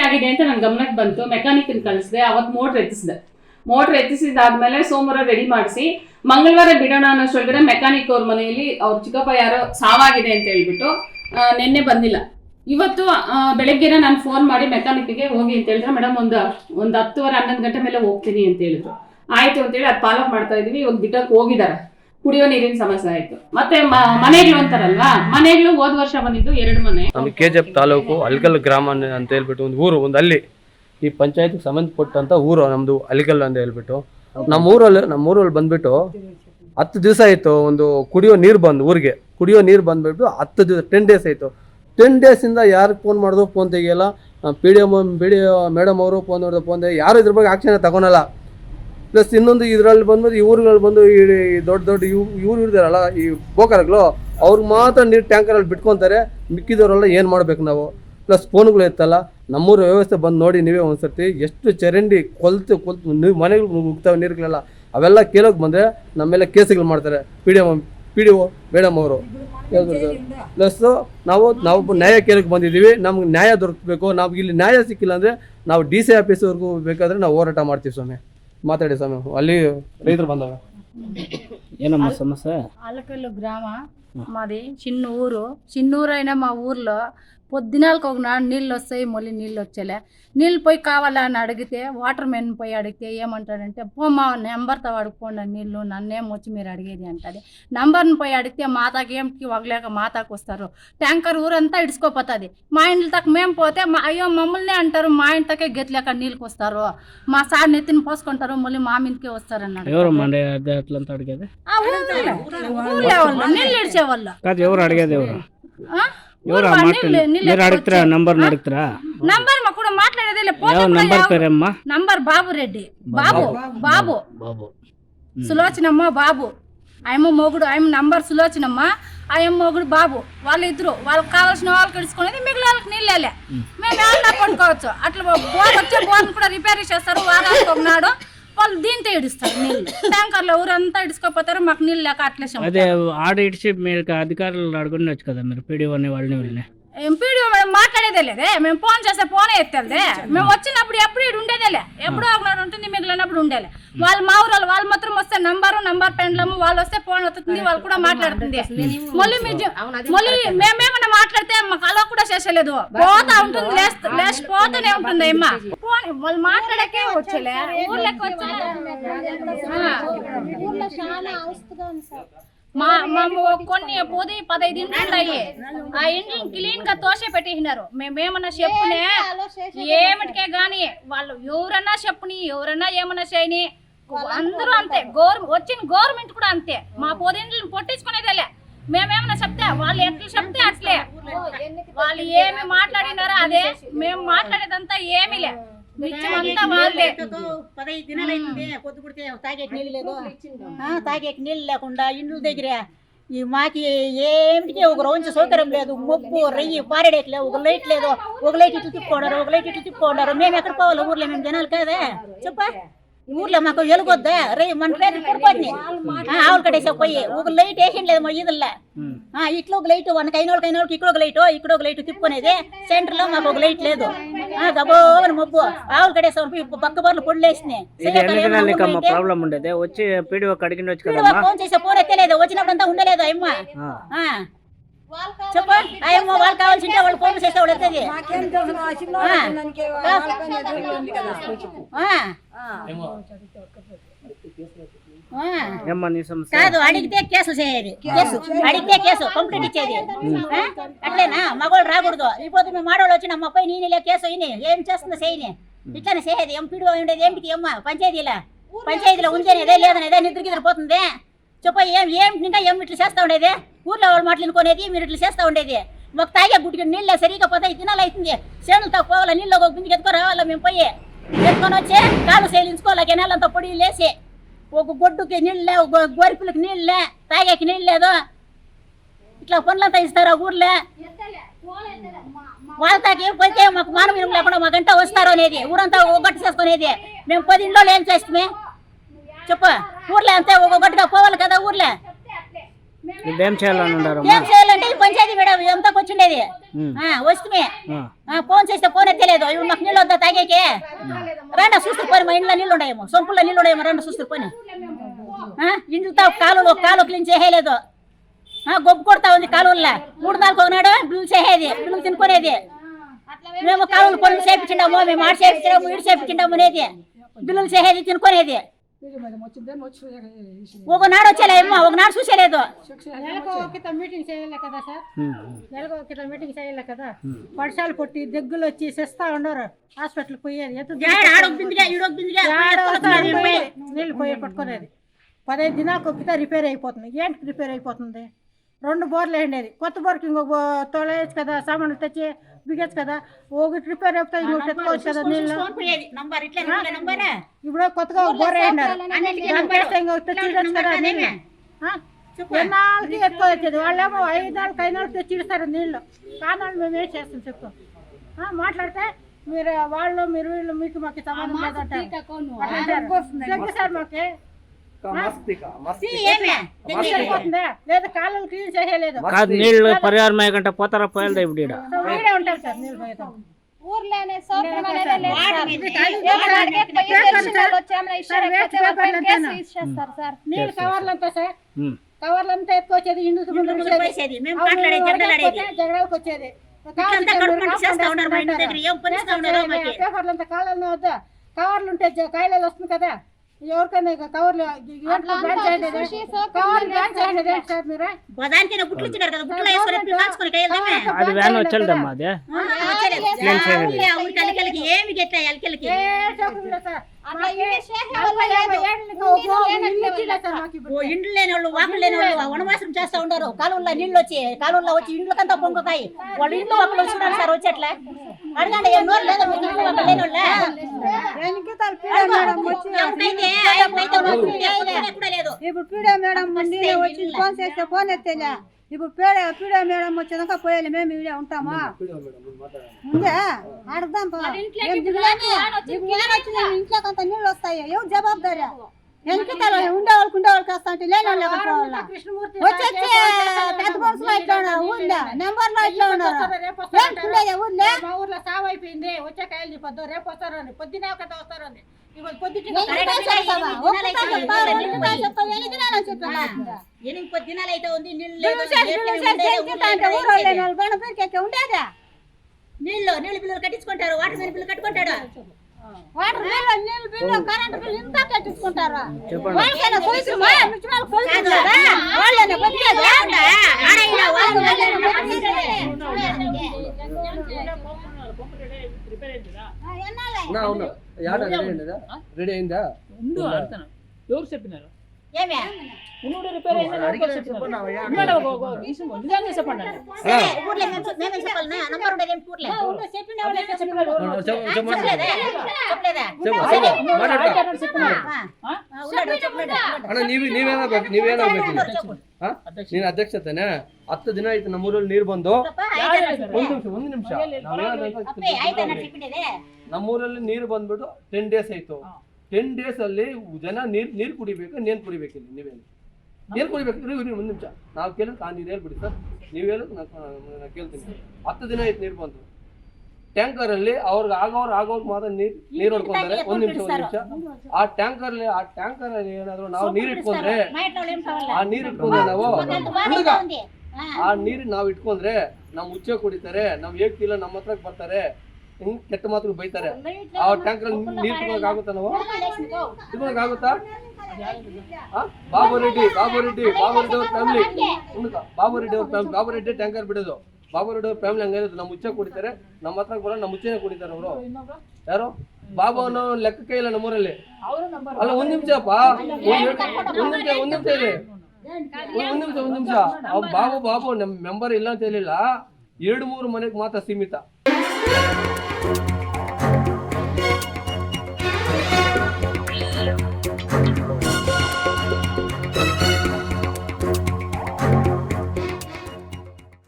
ಆಗಿದೆ ಅಂತ ನನ್ನ ಗಮನಕ್ಕೆ ಬಂತು. ಮೆಕ್ಯಾನಿಕನ್ ಕಳಿಸಿದೆ. ಅವತ್ತು ಮೋಟ್ರ್ ಎತ್ತಿಸಿದಾದ್ಮೇಲೆ ಸೋಮವಾರ ರೆಡಿ ಮಾಡಿಸಿ ಮಂಗಳವಾರ ಬಿಡೋಣ ಅನ್ನೋಷ್ಟೊಳಗಡೆ ಮೆಕ್ಯಾನಿಕ್ ಅವ್ರ ಮನೆಯಲ್ಲಿ ಅವ್ರ ಚಿಕ್ಕಪ್ಪ ಯಾರೋ ಸಾವಾಗಿದೆ ಅಂತ ಹೇಳ್ಬಿಟ್ಟು ನಿನ್ನೆ ಬಂದಿಲ್ಲ. ಇವತ್ತು ಬೆಳಗ್ಗೆನ ನಾನು ಫೋನ್ ಮಾಡಿ ಮೆಕ್ಯಾನಿಕ್ಗೆ ಹೋಗಿ ಅಂತ ಹೇಳಿದ್ರೆ ಮೇಡಮ್ ಒಂದು 10:30 11 ಗಂಟೆ ಮೇಲೆ ಹೋಗ್ತೀನಿ ಅಂತ ಹೇಳಿದ್ರು. ಆಯ್ತು ಅಂತೇಳಿ ಅದು ಫಾಲೋಅಪ್ ಮಾಡ್ತಾ ಇದೀವಿ. ಇವಾಗ ಬಿಟ್ಟಕ್ಕೆ ಹೋಗಿದ್ದಾರೆ. ಕುಡಿಯೋ ನೀರಿನ ಸಮಸ್ಯೆ ಆಯ್ತು. ಮತ್ತೆ ಮನೆಗಳು ಅಂತಾರಲ್ವಾ, ಮನೆಗಳು ಹೋದ ವರ್ಷ ಬಂದಿದ್ದು 2 ಮನೆ. ನಮ್ಗೆ ಕೆಜಿಎಫ್ ತಾಲೂಕು ಅಲ್ಗಲ್ ಗ್ರಾಮ ಅಂತ ಹೇಳ್ಬಿಟ್ಟು ಒಂದು ಊರು, ಒಂದು ಹಳ್ಳಿ, ಈ ಪಂಚಾಯತ್ಗೆ ಸಂಬಂಧಪಟ್ಟಂತ ಊರು ನಮ್ದು ಅಲ್ಗಲ್ ಅಂತ ಹೇಳ್ಬಿಟ್ಟು. ನಮ್ಮೂರಲ್ಲಿ ಬಂದ್ಬಿಟ್ಟು 10 ದಿವಸ ಆಯ್ತು. ಒಂದು ಕುಡಿಯೋ ನೀರು ಬಂದು ಊರಿಗೆ ಕುಡಿಯೋ ನೀರು ಬಂದ್ಬಿಟ್ಟು 10 ದಿವಸ 10 ಡೇಸ್ ಆಯ್ತು. 10 ಡೇಸಿಂದ ಯಾರಿಗೆ ಫೋನ್ ಮಾಡಿದ್ರು ಫೋನ್ ತೆಗಿಯಲ್ಲ. ಪಿ ಡಿ ಮೇಡಮ್ ಅವರು ಫೋನ್ ಮಾಡಿದ್ರು ಫೋನ್ ತೆಗಿ, ಯಾರು ಇದ್ರ ಬಗ್ಗೆ ಆಕ್ಷನ್ ತಗೊಳಲ್ಲ. ಪ್ಲಸ್ ಇನ್ನೊಂದು ಇದರಲ್ಲಿ ಬಂದ್ಬಿಟ್ಟು ಈ ಊರುಗಳು ಬಂದು ಈ ದೊಡ್ಡ ಇವ್ರು ಇರ್ತಾರಲ್ಲ ಈ ಬೋಕರ್ಗಳು, ಅವ್ರಿಗೆ ಮಾತ್ರ ನೀರು ಟ್ಯಾಂಕರಲ್ಲಿ ಬಿಟ್ಕೊತಾರೆ. ಮಿಕ್ಕಿದವರೆಲ್ಲ ಏನು ಮಾಡ್ಬೇಕು ನಾವು? ಪ್ಲಸ್ ಫೋನ್ಗಳು ಎತ್ತಲ್ಲ. ನಮ್ಮೂರ ವ್ಯವಸ್ಥೆ ಬಂದು ನೋಡಿ ನೀವೇ ಒಂದ್ಸರ್ತಿ ಎಷ್ಟು ಚರಂಡಿ ಕೊಲ್ತು ನೀವು ಮನೆಗಳು ಹೋಗ್ತಾವೆ ನೀರುಗಳೆಲ್ಲ. ಅವೆಲ್ಲ ಕೇಳೋಕೆ ಬಂದರೆ ನಮ್ಮೆಲ್ಲ ಕೇಸುಗಳು ಮಾಡ್ತಾರೆ ಪಿ ಡಿ ಒ ಮೇಡಮ್ ಅವರು. ಪ್ಲಸ್ಸು ನಾವು ನ್ಯಾಯ ಕೇಳಕ್ಕೆ ಬಂದಿದ್ದೀವಿ. ನಮ್ಗೆ ನ್ಯಾಯ ದೊರಕಬೇಕು. ನಾವು ಇಲ್ಲಿ ನ್ಯಾಯ ಸಿಕ್ಕಿಲ್ಲ ಅಂದರೆ ನಾವು DC ಆಫೀಸ್ವರೆಗೂ ಬೇಕಾದರೆ ನಾವು ಹೋರಾಟ ಮಾಡ್ತೀವಿ. ಸ್ವಾಮಿ ಮಾತಾಡಿ ಸ್ವಾಮಿ. ಅಲ್ಲಿ ರೈತರು ಬಂದಾಗ ఏనమ్మా సమస్య? అలకల్లు గ్రామ మాది చిన్న ఊరు. చిన్నూరైనా మా ఊర్లో పొద్దునాలకు ఒకనాడు నీళ్ళు వస్తాయి, మళ్ళీ నీళ్ళు వచ్చేలే. నీళ్ళు పోయి కావాలా అని అడిగితే వాటర్ మెన్ పోయి అడిగితే ఏమంటాడంటే పో మా నెంబర్తో అడుక్కోండి నీళ్ళు, నన్నేం వచ్చి మీరు అడిగేది అంటది. నంబర్ని పోయి అడిగితే మాతాకేంటికి వగలేక మాతాకు వస్తారు. ట్యాంకర్ ఊరంతా ఇడుచుకోపోతుంది. మా ఇంట్లో తక్క మేము పోతే అయ్యో మమ్మల్ని అంటారు, మా ఇంటికే గెట్లేక నీళ్ళకి వస్తారు, మా సార్ నెత్తిని పోసుకుంటారు, మళ్ళీ మా ఇంటికే వస్తారు అన్నాడు. ఎవరు అట్లంతా అడిగేది? ఊళ్ళో వాళ్ళు నీళ్ళు ఇడిచేవాళ్ళు కాదు. ఎవరు అడిగేది? ఎవరు మీరు అడుగుతారా? నంబర్ అడుగుతారా? నంబర్ మా కూడా మాట్లాడేది నంబర్ పేరేమ్మా? నంబర్ బాబు రెడ్డి. బాబు సులోచనమ్మ బాబు. ఆయమ్మ మొగుడు, ఆయమ్మ నంబర్ సులోచనమ్మ, ఆయమ్మ మొగుడు బాబు. వాళ్ళిద్దరు వాళ్ళకి కావాల్సిన వాళ్ళకి ఇడుచుకునేది, మిగిలిన వాళ్ళకి నీళ్ళే. మేము ఏమన్నా పడుకోవచ్చు. అట్లా బోర్ వచ్చే బోర్ని కూడా రిపేర్ చేస్తారు. వారానికి ఒకనాడు వాళ్ళు దీంతో ఇడుస్తారు నీళ్ళు. ట్యాంకర్లో ఊరంతా ఇడుచుకోపోతారు. మాకు నీళ్ళు లేక అట్లే. అదే ఆడ ఇడిచి మీరు అధికారులు అడుగుండొచ్చు కదా మీరు, పీడిఓ వాళ్ళని వీళ్ళని. ఎంపీడీ మాట్లాడేదే లేదే. మేము ఫోన్ చేస్తే ఫోనే ఎత్తేదే. మేము వచ్చినప్పుడు ఎప్పుడు ఇటు ఉండేదేలే. ఎప్పుడో ఒకనాడు ఉంటుంది, మిగిలినప్పుడు ఉండేలే. వాళ్ళు మా ఊరు వాళ్ళు మాత్రం వస్తే నంబర్ పెండ్లము వాళ్ళు వస్తే ఫోన్ వస్తుంది, వాళ్ళు కూడా మాట్లాడుతుంది. మళ్ళీ మేమేమన్నా మాట్లాడితే మాకు అలా కూడా చేసలేదు. పోతా ఉంటుంది, లేచిపోతూనే ఉంటుంది అమ్మ. ఫోన్ వాళ్ళు మాట్లాడకే వచ్చేలే. ఊర్లోకి వచ్చే కొన్ని 10-15 ఇండ్లు ఉన్నాయి. ఆ ఇండ్లు క్లీన్ గా తోసే పెట్టినారు. మేమేమన్నా చెప్పునే ఏమిటికే గాని వాళ్ళు ఎవరన్నా చెప్పుని, ఎవరన్నా ఏమన్నా చేయని, అందరూ అంతే. వచ్చిన గవర్నమెంట్ కూడా అంతే. మా 10 ఇండ్లను పొట్టించుకునేదేలే. మేమేమన్నా చెప్తే వాళ్ళు ఎట్లా చెప్తే అట్లే. వాళ్ళు ఏమి మాట్లాడినారో అదే. మేము మాట్లాడేదంతా ఏమీ లే. తాగేకి నీళ్ళు లేకుండా ఇండ్ల దగ్గర ఈ మాకి ఏమిటికి ఒక రోజు సౌకర్యం లేదు. మొప్పు రెయ్యి పారేడేకి లేవు. ఒక లైట్ లేదు. ఒక లైట్ ఇట్లు తిప్పుకోండారు. మేము ఎక్కడ పోవాలి? ఊర్లో మేము జనాలు కదా చెప్ప. ఊర్లో మాకు వెలుగొద్దా? రేపు మన పేరు పడిపోయింది. ఆవులు కట్టేసా పోయి ఒక లైట్ వేసింది లేదు మా ఈదుల్లా. ఇట్లా ఒక లైట్ అయినోళ్ళకి ఇక్కడ ఒక లైట్ తిప్పుకునేది. సెంటర్ లో మాకు ఒక లైట్ లేదు. గబోని మబ్బు ఆవులు కట్టేసా పక్క బొర్లు పొడిలేసినాయి. ప్రాబ్లం ఉండేది. వచ్చి పీడిఓ అడిగినొచ్చు కదా. ఫోన్ చేసే ఫోన్ ఎత్తలేదు. వచ్చినప్పుడు అంతా ఉండలేదు అమ్మ. చెప్ప అయ్యమ్మ వాళ్ళు కావాల్సింటే వాళ్ళు ఫోన్ చేస్తే వాళ్ళు ఎత్తది. కాదు అడిగితే కేసు చేయాలి. అడిగితే కేసు కంప్లీట్ ఇచ్చేది. అట్లేనా? మగవాళ్ళు రాకూడదు. ఇప్పుడు మేము మాడవాళ్ళు వచ్చిన అమ్మ పై నేనే కేసు అయినాయి. ఏం చేస్తుందో చేయని ఇట్లానే చేసేది. ఎంపీడీ ఉండేది ఏమిటికి అమ్మ? పంచాయతీలో ఉంచేనేదే లేదనేదే నిద్రపోతుంది. చెప్ప ఏమిటి ఇంకా ఏమి ఇట్లా చేస్తా ఉండేది? ఊర్లో వాళ్ళు మాట్లాడుకునేది, మీరు ఇట్లా చేస్తా ఉండేది. మాకు తాగే గుడ్డికి నీళ్ళే సరిగా పోతాయి. తినాలి అవుతుంది. చేనులతో పోవాలా, నీళ్ళు ఒక బిందికి ఎత్తుకొని రావాలా. మేము పోయి ఎత్తుకొని వచ్చి కాలు సేలించుకోవాలి. కెనాలంతా పొడి లేసి ఒక గొడ్డుకి నీళ్ళు లేవు, గోరిపులకి నీళ్ళు లే, తాగేకి నీళ్ళు లేదు. ఇట్లా పనులంతా ఇస్తారు ఊర్లో. వాళ్ళకి పోతే మాకు మానవీయం లేకుండా మా గంట వస్తారు అనేది ఊరంతా ఒగ్గట్టు చేసుకునేది. మేము 10 ఇంట్లో ఏం చేస్తామే చెప్పు? ఊర్లో అంతే ఒక్కొక్కటిగా పోవాలి కదా. ఊర్లో ఇప్పుడు ఏం చేయాలని ఉండారు ఏం చేయాలంటే ఈ పంచాయతీ మేడం ఎంతకు వచ్చిండేది వస్తే ఫోన్ చేస్తే ఫోన్ ఎత్తలేదు ఇవి మాకు నీళ్ళు వద్దా తాగేకే రండి చూస్తూ పోయి మా ఇంట్లో నీళ్ళు ఉన్నాయేమో సొంపుల్లో నీళ్ళు ఉన్నాయేమో రెండు చూస్తూ పోయి ఇంట్లో కాలువ క్లీన్ చేయలేదు గొప్ప కొడతా ఉంది కాలువల్లో 3-4 ఒకనాడు బిల్లు చేసేది బిల్లు తినుకునేది మేము కాలువలు పనులు చేపించిండాము మేము ఆడ చేపించాము ఈడు చేపించిండాము అనేది బిల్లులు చేసేది తినుకునేది ఒకనాడు వచ్చేలేమ్మా ఒకనాడు చూసేలేదు మీటింగ్ చేయలే కదా సార్ నెలకు మీటింగ్ చేయలే కదా వర్షాలు పొట్టి దగ్గులు వచ్చి చేస్తా ఉండరు హాస్పిటల్కి పోయేది నీళ్ళు పోయి పట్టుకునేది 15 దినాలకు ఒక్కితే రిపేర్ అయిపోతుంది ఏంటికి రిపేర్ అయిపోతుంది 2 బోర్లు వేయండి కొత్త బోర్కి ఇంకొక తోలేయచ్చు కదా సామాన్లు తెచ్చి బిగచ్చు కదా ఒకటి రిపేర్ అయిపోతే ఇంకొకటి ఎత్తుకోవచ్చు కదా నీళ్ళు ఇప్పుడు కొత్తగా ఒక బోర్ వేయండారు తెచ్చిడచ్చు కదా నీళ్ళు ఎన్నాళ్ళకి ఎత్తుకోవచ్చేది వాళ్ళేమో 5 నాళ్ళకి 5 నాళ్ళకి తెచ్చిస్తారు నీళ్ళు కానాళ్ళు మేము ఏం చేస్తాం చెప్తాం మాట్లాడితే మీరు వాళ్ళు మీరు వీళ్ళు మీకు మాకు సంబంధం లేదంటారు సార్ మాకు లేదు కాళ్ళు క్లీన్ చేయలేదు కాదు నీళ్ళు పరిహారం అయ్యకంటే పోతారా పోయాలి ఇప్పుడు ఈడ వీడే ఉంటారు సార్ నీళ్ళు పోయేది నీళ్ళు కవర్లంతా సార్ కవర్లంతా ఎక్కువచ్చేది ఇండ్లు జగడాలకు వచ్చేది పేపర్లంతా కాళ్ళని వద్దా కవర్లు ఉంటే కాయలు వస్తుంది కదా ఎవరికైనా కవర్లు సార్ మీరు అది వ్యాన్ వచ్చేదమ్మా అదే ఇండ్లు లేని వాళ్ళు వాకులు లేని వాళ్ళు వనవాసం చేస్తా ఉన్నారు కాలువల్లో నీళ్ళు వచ్చి కాలువల్లో వచ్చి ఇండ్లకంతా పొంగుతాయి వాళ్ళు ఇంట్లో ఒకళ్ళు వచ్చినారు సార్ వచ్చేట్లా అడగండి ఏం నోరు లేదా మీకు ఇంట్లో ఒకళ్ళు లేని ఇప్పుడు పీడా మేడం వచ్చి ఫోన్ చేస్తే ఫోన్ ఎత్తేలే ఇప్పుడు పీడా మేడం వచ్చేదాకా పోయాలి మేము ఇవిడే ఉంటామా ముందే అడగదాం ఇంట్లోకి అంత నీళ్ళు వస్తాయి ఎవరు జవాబుదారి వెనకతల ఉండేవాళ్ళకి వస్తా అంటే లేని వచ్చి పెద్ద మనుషులు ఇట్లా ఉన్నారు ఊళ్ళో నెంబర్లో ఇట్లా ఉన్నారు ఊళ్ళో మా ఊర్లో సాగు అయిపోయింది వచ్చే కాయలు చెప్పొద్దు రేపు వస్తారని పొద్దున కదా వస్తారని పొద్దునాలు అయితే ఉంది నీళ్ళు బిల్లులు కట్టించుకుంటారు వాటర్ బిల్లు కట్టుకుంటాడు వాటర్ బిల్లు కరెంట్ బిల్లు ఇంత కట్టించుకుంటారు రెడీ అయిందా ఎవరు చెప్పినారు ఏమే రిపేర్ ನೀನ್ ಅಧ್ಯಕ್ಷತೆನೆ 10 ದಿನ ಆಯ್ತು ನಮ್ಮೂರಲ್ಲಿ ನೀರು ಬಂದು ಒಂದು ನಿಮಿಷ ನಮ್ಮೂರಲ್ಲಿ ನೀರು ಬಂದ್ಬಿಟ್ಟು 10 ಡೇಸ್ ಆಯ್ತು 10 ಡೇಸ್ ಅಲ್ಲಿ ಜನ ನೀರು ಕುಡಿಬೇಕು ನೇನ್ ಕುಡಿಬೇಕು ಇಲ್ಲಿ ನೀವೇನು ನೀರು ಕುಡಿಬೇಕು ಒಂದು ನಿಮಿಷ ನಾವು ಕೇಳಿದ್ರೆ ಆ ನೀರು ಹೇಳ್ಬಿಡಿ ಸರ್ ನೀವು ಹೇಳೋದು ನಾನು ಕೇಳ್ತೀನಿ 10 ದಿನ ಆಯ್ತು ನೀರು ಬಂದು ಟ್ಯಾಂಕರ್ ಅಲ್ಲಿ ಅವ್ರಿಗೆ ಆಗೋರ್ಗೆ ಮಾತ್ರ ನೀರು ಹೊಡ್ಕೊಂತಾರೆ ಒಂದು ನಿಮಿಷ ಆ ಟ್ಯಾಂಕರ್ ಅಲ್ಲಿ ಏನಾದ್ರು ನಾವು ನೀರು ಇಟ್ಕೊಂಡ್ರೆ ಆ ನೀರು ಇಟ್ಕೊಂಡ್ರೆ ಆ ನೀರು ನಾವು ಇಟ್ಕೊಂಡ್ರೆ ನಮ್ ಉಚ್ಚೆ ಕುಡಿತಾರೆ ನಮ್ ಏಕ್ತಿಲ್ಲ ನಮ್ಮ ಹತ್ರಕ್ಕೆ ಬರ್ತಾರೆ ಹಿಂಗ್ ಕೆಟ್ಟ ಮಾತ್ರ ಬೈತಾರೆ ಆ ಟ್ಯಾಂಕರ್ ನೀರು ತಗೊಳಕ್ ಆಗುತ್ತಾ ನಾವು ತಗೊಳಕ್ ಆಗುತ್ತಾ ಬಾಬು ರೆಡ್ಡಿ ಅವ್ರ ಫ್ಯಾಮಿಲಿ ಬಾಬು ರೆಡ್ಡಿ ಟ್ಯಾಂಕರ್ ಬಿಡೋದು ಬಾಬು ರೆಡ್ಡಿ ಅವ್ರ ಫ್ಯಾಮಿಲಿ ಹಂಗಿರೋದು ನಮ್ಮ ಉಚ್ಚೆ ಕುಡಿತಾರೆ ನಮ್ಮ ಹತ್ರ ಬರೋದು ನಮ್ಮ ಉಚ್ಚೆನೆ ಕುಡಿತಾರೆ ಅವರು ಯಾರು ಬಾಬು ಅನ್ನೋ ಲೆಕ್ಕಕ್ಕೆ ಇಲ್ಲ ನಮ್ಮೂರಲ್ಲಿ ಅಲ್ಲ ಒಂದ್ ನಿಮಿಷಪ್ಪ ಒಂದ್ ನಿಮಿಷ ಇದೆ ಒಂದ್ ನಿಮಿಷ ಬಾಬು ನಮ್ ಮೆಂಬರ್ ಇಲ್ಲ ಅಂತ ಹೇಳಿಲ್ಲ 2-3 ಮನೆಗೆ ಮಾತ್ರ ಸೀಮಿತ